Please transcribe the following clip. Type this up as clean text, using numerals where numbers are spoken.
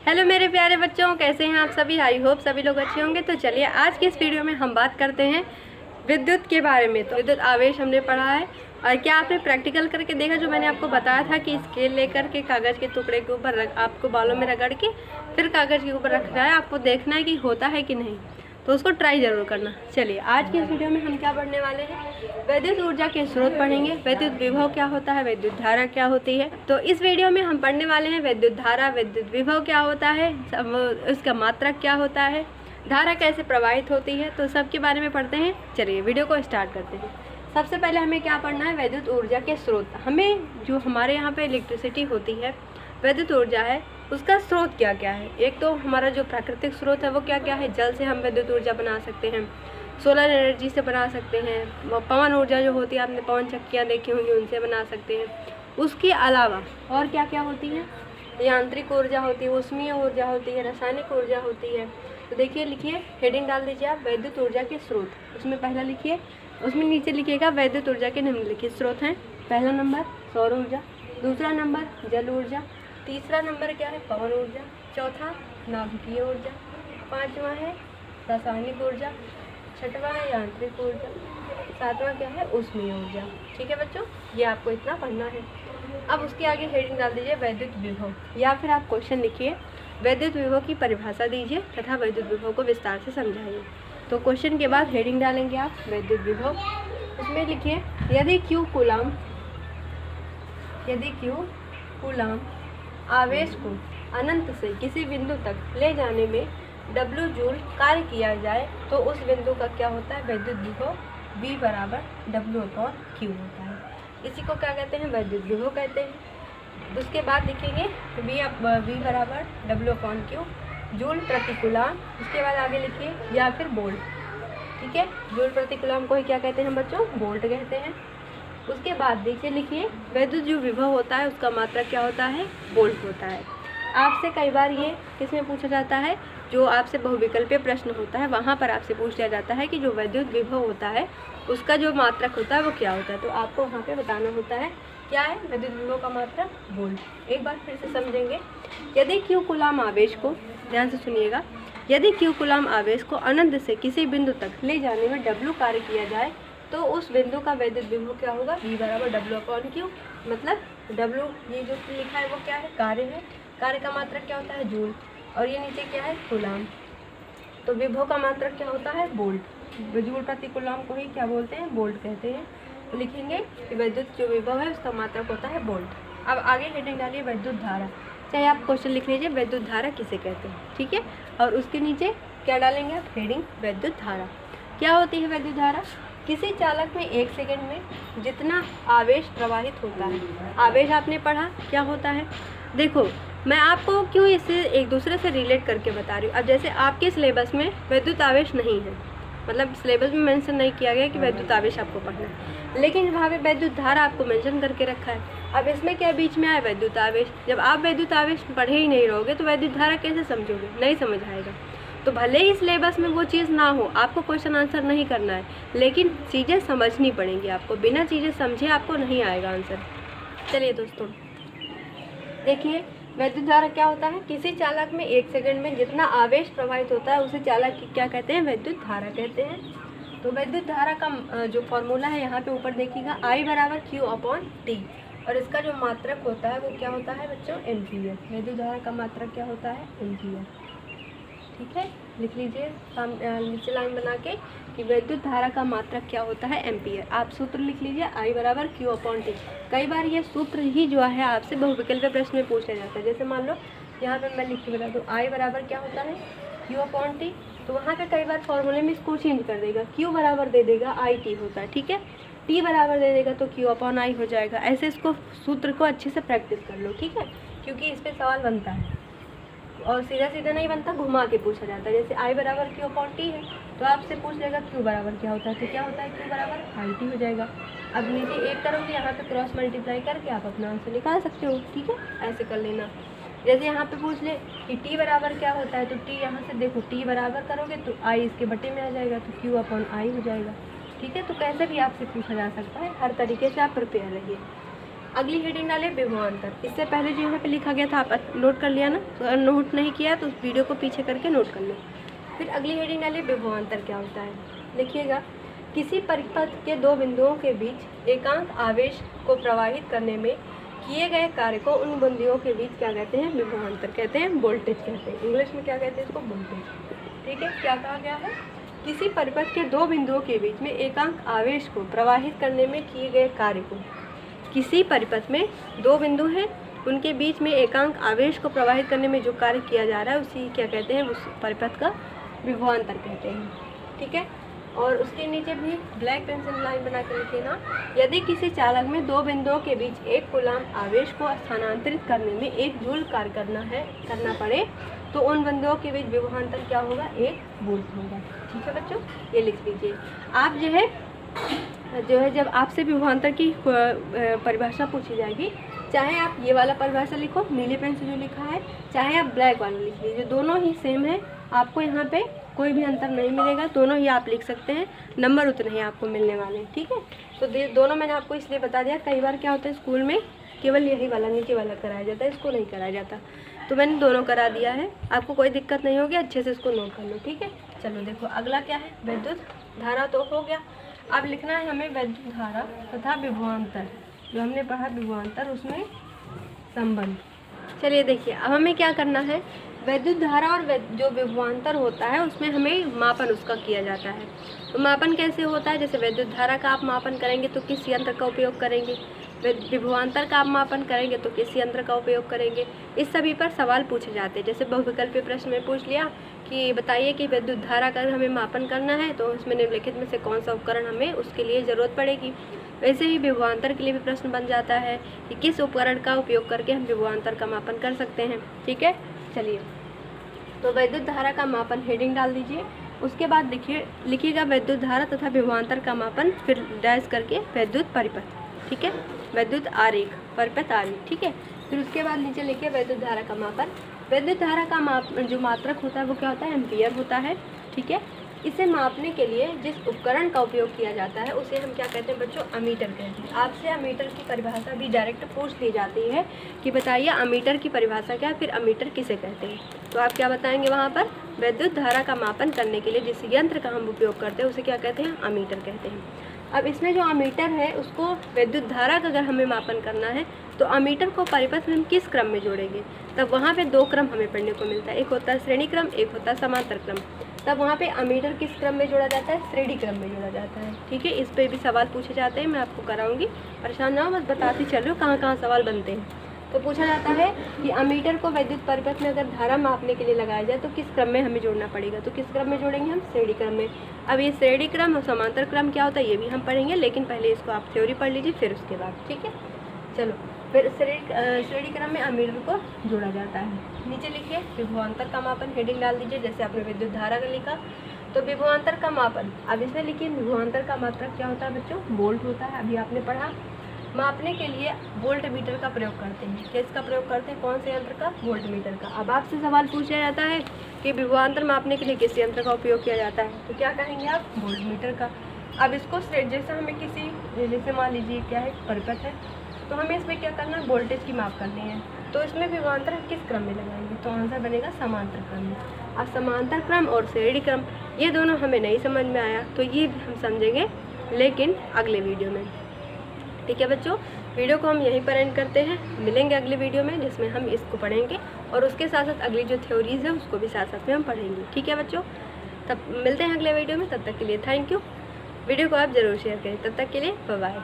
Hello मेरे प्यारे बच्चों, कैसे हैं आप सभी। आई होप सभी लोग अच्छे होंगे। तो चलिए आज की इस वीडियो में हम बात करते हैं विद्युत के बारे में। तो विद्युत आवेश हमने पढ़ा है और क्या आपने प्रैक्टिकल करके देखा, जो मैंने आपको बताया था कि स्केल लेकर के कागज़ के टुकड़े के ऊपर आपको बालों में रगड़ के फिर कागज़ के ऊपर रखना है, आपको देखना है कि होता है कि नहीं, तो उसको ट्राई ज़रूर करना। चलिए आज की इस वीडियो में हम क्या पढ़ने वाले हैं, विद्युत ऊर्जा के स्रोत पढ़ेंगे। विद्युत विभव क्या होता है, विद्युत धारा क्या होती है। तो इस वीडियो में हम पढ़ने वाले हैं विद्युत धारा, विद्युत विभव क्या होता है, उसका मात्रक क्या होता है, धारा कैसे प्रवाहित होती है, तो सब के बारे में पढ़ते हैं। चलिए वीडियो को स्टार्ट करते हैं। सबसे पहले हमें क्या पढ़ना है, विद्युत ऊर्जा के स्रोत। हमें जो हमारे यहाँ पे इलेक्ट्रिसिटी होती है, विद्युत ऊर्जा है, उसका स्रोत क्या क्या है। एक तो हमारा जो प्राकृतिक स्रोत है वो क्या क्या है, जल से हम विद्युत ऊर्जा बना सकते हैं, सोलर एनर्जी से बना सकते हैं, पवन ऊर्जा जो होती है, आपने पवन चक्कियाँ देखी होंगी, उनसे बना सकते हैं। उसके अलावा और क्या क्या होती है, यांत्रिक ऊर्जा होती है, ऊष्मीय ऊर्जा होती है, रासायनिक ऊर्जा होती है। तो देखिए, लिखिए, हेडिंग डाल दीजिए आप, विद्युत ऊर्जा के स्रोत। उसमें पहला लिखिए, उसमें नीचे लिखिएगा विद्युत ऊर्जा के निम्नलिखित स्रोत हैं। पहला नंबर सौर ऊर्जा, दूसरा नंबर जल ऊर्जा, तीसरा नंबर क्या है, पवन ऊर्जा, चौथा नाभिकीय ऊर्जा, पांचवा है रासायनिक ऊर्जा, छठवां है यांत्रिक ऊर्जा, सातवां क्या है, ऊष्मीय ऊर्जा। ठीक है बच्चों, ये आपको इतना पढ़ना है। अब उसके आगे हेडिंग डाल दीजिए विद्युत विभव, या फिर आप क्वेश्चन लिखिए, विद्युत विभव की परिभाषा दीजिए तथा विद्युत विभव को विस्तार से समझाइए। तो क्वेश्चन के बाद हेडिंग डालेंगे आप विद्युत विभव। उसमें लिखिए, यदि Q कूलाम आवेश को अनंत से किसी बिंदु तक ले जाने में W जूल कार्य किया जाए तो उस बिंदु का क्या होता है, विद्युत विभव V बराबर W/Q होता है। इसी को क्या कहते हैं, विद्युत विभव कहते हैं। उसके बाद लिखेंगे V बराबर W/Q जूल प्रति कूलाम। उसके बाद आगे लिखिए, या फिर वोल्ट। ठीक है, जूल प्रति कूलाम को ही क्या कहते हैं बच्चों, वोल्ट कहते हैं। उसके बाद देखिए, लिखिए, विद्युत जो विभव होता है उसका मात्रक क्या होता है, वोल्ट होता है। आपसे कई बार ये किसमें पूछा जाता है, जो आपसे बहुविकल्पीय प्रश्न होता है वहाँ पर आपसे पूछ लिया जाता है कि जो विद्युत विभव होता है उसका जो मात्रक होता है वो क्या होता है। तो आपको वहाँ पे बताना होता है क्या है, विद्युत विभव का मात्रक वोल्ट। एक बार फिर से समझेंगे, यदि Q कूलाम आवेश को, ध्यान से सुनिएगा, यदि Q कूलाम आवेश को अनंत से किसी बिंदु तक ले जाने में W कार्य किया जाए तो उस बिंदु का विद्युत विभव क्या होगा, V बराबर W/Q। मतलब W ये जो लिखा है वो क्या है, कार्य है, कार्य का मात्रक क्या होता है, जूल, और ये नीचे क्या है, कूलाम। तो विभव का मात्रक क्या होता है, वोल्ट। जूल प्रति कूलाम को ही क्या बोलते हैं, वोल्ट कहते हैं। तो लिखेंगे कि विद्युत जो विभव है उसका मात्रक होता है वोल्ट। अब आगे हेडिंग डालिए विद्युत धारा, चाहे आप क्वेश्चन लिख लीजिए विद्युत धारा किसे कहते हैं। ठीक है, और उसके नीचे क्या डालेंगे आप, हेडिंग विद्युत धारा। क्या होती है विद्युत धारा, किसी चालक में 1 सेकंड में जितना आवेश प्रवाहित होता है। आवेश आपने पढ़ा क्या होता है, देखो मैं आपको क्यों इसे एक दूसरे से रिलेट करके बता रही हूँ। अब जैसे आपके सिलेबस में विद्युत आवेश नहीं है, मतलब सिलेबस में मेंशन नहीं किया गया कि विद्युत आवेश आपको पढ़ना है, लेकिन वहाँ पे विद्युत धारा आपको मेंशन करके रखा है। अब इसमें क्या बीच में आया, विद्युत आवेश। जब आप विद्युत आवेश पढ़े ही नहीं रहोगे तो विद्युत धारा कैसे समझोगे, नहीं समझ आएगा। तो भले ही सिलेबस में वो चीज़ ना हो, आपको क्वेश्चन आंसर नहीं करना है, लेकिन चीज़ें समझनी पड़ेंगी आपको। बिना चीज़ें समझे आपको नहीं आएगा आंसर। चलिए दोस्तों देखिए, विद्युत धारा क्या होता है, किसी चालक में 1 सेकंड में जितना आवेश प्रवाहित होता है उसे चालक की क्या कहते हैं, विद्युत धारा कहते हैं। तो विद्युत धारा का जो फॉर्मूला है यहाँ पे ऊपर देखिएगा, I बराबर Q/T, और इसका जो मात्रक होता है वो क्या होता है बच्चों, एम्पीयर। विद्युत धारा का मात्रक क्या होता है, एम्पीयर। ठीक है, लिख लीजिए नीचे लाइन बना के कि विद्युत धारा का मात्रक क्या होता है, एम्पीयर। आप सूत्र लिख लीजिए, I बराबर Q/T। कई बार ये सूत्र ही जो है आपसे बहुविकल्पीय प्रश्न में पूछा जाता है। जैसे मान लो यहाँ पे मैं लिख के बता दूँ, I बराबर क्या होता है, Q/T, तो वहाँ पे कई बार फॉर्मूले में इसको चेंज कर देगा, Q बराबर दे देगा IT होता है। ठीक है, T बराबर दे देगा तो Q/I हो जाएगा। ऐसे इसको सूत्र को अच्छे से प्रैक्टिस कर लो। ठीक है, क्योंकि इस पर सवाल बनता है और सीधा सीधा नहीं बनता, घुमा के पूछा जाता है। जैसे I बराबर Q/T है तो आपसे पूछ लेगा Q बराबर क्या होता है, तो क्या होता है, Q बराबर IT हो जाएगा। अब नीचे एक करोगे, यहाँ पे क्रॉस मल्टीप्लाई करके आप अपना आंसर निकाल सकते हो। ठीक है, ऐसे कर लेना। जैसे यहाँ पे पूछ ले कि T बराबर क्या होता है, तो T यहाँ से देखो, T बराबर करोगे तो I इसके बटे में आ जाएगा, तो Q/I हो जाएगा। ठीक है, तो कैसे भी आपसे पूछा जा सकता है, हर तरीके से आप प्रिपेयर रहिए। अगली हेडिंग डाले विभवांतर। इससे पहले जो यहाँ पे लिखा गया था आप नोट कर लिया ना, तो अगर नोट नहीं किया तो उस वीडियो को पीछे करके नोट कर लो। फिर अगली हेडिंग डाले विभवांतर क्या होता है। देखिएगा, किसी परिपथ के दो बिंदुओं के बीच एकांक आवेश को प्रवाहित करने में किए गए कार्य को उन बिंदुओं के बीच क्या कहते हैं, विभवांतर कहते हैं, वोल्टेज कहते हैं। इंग्लिश में क्या कहते हैं इसको, वोल्टेज। ठीक है, क्या कहा गया है, किसी परिपथ के दो बिंदुओं के बीच में एकांक आवेश को प्रवाहित करने में किए गए कार्य को, किसी परिपथ में दो बिंदु हैं, उनके बीच में एकांक आवेश को प्रवाहित करने में जो कार्य किया जा रहा है उसी क्या कहते हैं, उस परिपथ का विभवांतर कहते हैं। ठीक है, और उसके नीचे भी ब्लैक पेंसिल लाइन बना कर लिखिए ना, यदि किसी चालक में दो बिंदुओं के बीच एक कूलाम्ब आवेश को स्थानांतरित करने में 1 जूल कार्य करना पड़े तो उन बिंदुओं के बीच विभवांतर क्या होगा, 1 वोल्ट होगा। ठीक है बच्चों, ये लिख लीजिए। आप जो है जब आपसे विभवांतर की परिभाषा पूछी जाएगी, चाहे आप ये वाला परिभाषा लिखो नीले पेन से जो लिखा है, चाहे आप ब्लैक वाला लिख लीजिए, दोनों ही सेम है, आपको यहाँ पे कोई भी अंतर नहीं मिलेगा, दोनों ही आप लिख सकते हैं, नंबर उतने ही आपको मिलने वाले हैं। ठीक है, तो दोनों मैंने आपको इसलिए बता दिया, कई बार क्या होता है स्कूल में केवल यही वाला नीचे वाला कराया जाता है, इसको नहीं कराया जाता, तो मैंने दोनों करा दिया है, आपको कोई दिक्कत नहीं होगी, अच्छे से इसको नोट कर लो। ठीक है, चलो देखो अगला क्या है, विद्युत धारा तो हो गया। अब लिखना है हमें विद्युत धारा तथा विभवांतर, जो हमने पढ़ा विभवांतर उसमें संबंध। चलिए देखिए, अब हमें क्या करना है, विद्युत धारा और जो विभवांतर होता है उसमें हमें मापन उसका किया जाता है। तो मापन कैसे होता है, जैसे विद्युत धारा का आप मापन करेंगे तो किस यंत्र का उपयोग करेंगे, विभवांतर का आप मापन करेंगे तो किस यंत्र का उपयोग करेंगे, इस सभी पर सवाल पूछे जाते हैं। जैसे बहुविकल्पीय प्रश्न में पूछ लिया कि बताइए कि विद्युत धारा का हमें मापन करना है तो उसमें निम्नलिखित में से कौन सा उपकरण हमें उसके लिए ज़रूरत पड़ेगी। वैसे ही विभवांतर के लिए भी प्रश्न बन जाता है कि किस उपकरण का उपयोग करके हम विभवांतर का मापन कर सकते हैं। ठीक है, चलिए तो विद्युत धारा का मापन हेडिंग डाल दीजिए, उसके बाद लिखिएगा विद्युत धारा तथा विभवांतर का मापन, फिर डैश करके विद्युत परिपथ। ठीक है, विद्युत आरेख, परिपथ आरेख। ठीक है, फिर उसके बाद नीचे लिखिए विद्युत धारा का मापन। विद्युत धारा का जो मात्रक होता है वो क्या होता है, एम्पियर होता है। ठीक है, इसे मापने के लिए जिस उपकरण का उपयोग किया जाता है उसे हम क्या कहते हैं बच्चों, अमीटर कहते हैं। आपसे अमीटर की परिभाषा भी डायरेक्ट पूछ ली जाती है कि बताइए अमीटर की परिभाषा क्या है, फिर अमीटर किसे कहते हैं, तो आप क्या बताएंगे वहाँ पर, विद्युत धारा का मापन करने के लिए जिस यंत्र का हम उपयोग करते हैं उसे क्या कहते हैं, अमीटर कहते हैं। अब इसमें जो अमीटर है उसको विद्युत धारा का अगर हमें मापन करना है तो अमीटर को परिपथ में हम किस क्रम में जोड़ेंगे, तब वहाँ पे 2 क्रम हमें पढ़ने को मिलता है, एक होता है श्रेणी क्रम, एक होता है समांतर क्रम। तब वहाँ पे अमीटर किस क्रम में जोड़ा जाता है, श्रेणी क्रम में जोड़ा जाता है। ठीक है, इस पर भी सवाल पूछे जाते हैं, मैं आपको कराऊंगी, परेशान ना हो, बस बताती चल रही हूँ कहाँ कहाँ सवाल बनते हैं। तो पूछा जाता है कि अमीटर को विद्युत परिपथ में अगर धारा मापने के लिए लगाया जाए तो किस क्रम में हमें जोड़ना पड़ेगा, तो किस क्रम में जोड़ेंगे हम, श्रेणी क्रम में। अब ये श्रेणी क्रम और समांतर क्रम क्या होता है ये भी हम पढ़ेंगे, लेकिन पहले इसको आप थ्योरी पढ़ लीजिए फिर उसके बाद। ठीक है, चलो फिर श्रेणी क्रम में अमीटर को जोड़ा जाता है। नीचे लिखिए विभवांतर का मापन, हेडिंग डाल दीजिए, जैसे आपने विद्युत धारा का लिखा तो विभवांतर का मापन। अब इसमें लिखिए विभवांतर का मात्रक क्या होता है बच्चों, वोल्ट होता है, अभी आपने पढ़ा। मापने के लिए वोल्ट मीटर का प्रयोग करते हैं, किसका प्रयोग करते हैं, कौन से यंत्र का, वोल्ट मीटर का। अब आपसे सवाल पूछा जाता है कि विभवांतर मापने के लिए किस यंत्र का उपयोग किया जाता है, तो क्या कहेंगे आप, वोल्ट मीटर का। अब इसको जैसे हमें जैसे मान लीजिए क्या है, परिपथ है, तो हमें इसमें क्या करना है, वोल्टेज की माप करनी है, तो इसमें विभवांतर किस क्रम में लगाएंगे, तो आंसर बनेगा समांतर क्रम में। अब समांतर क्रम और श्रेणी क्रम ये दोनों हमें नहीं समझ में आया तो ये हम समझेंगे लेकिन अगले वीडियो में। ठीक है बच्चों, वीडियो को हम यहीं पर एंड करते हैं, मिलेंगे अगले वीडियो में जिसमें हम इसको पढ़ेंगे और उसके साथ साथ अगली जो थ्योरीज है उसको भी साथ साथ में हम पढ़ेंगे। ठीक है बच्चों, तब मिलते हैं अगले वीडियो में, तब तक के लिए थैंक यू। वीडियो को आप ज़रूर शेयर करें, तब तक के लिए बाय बाय।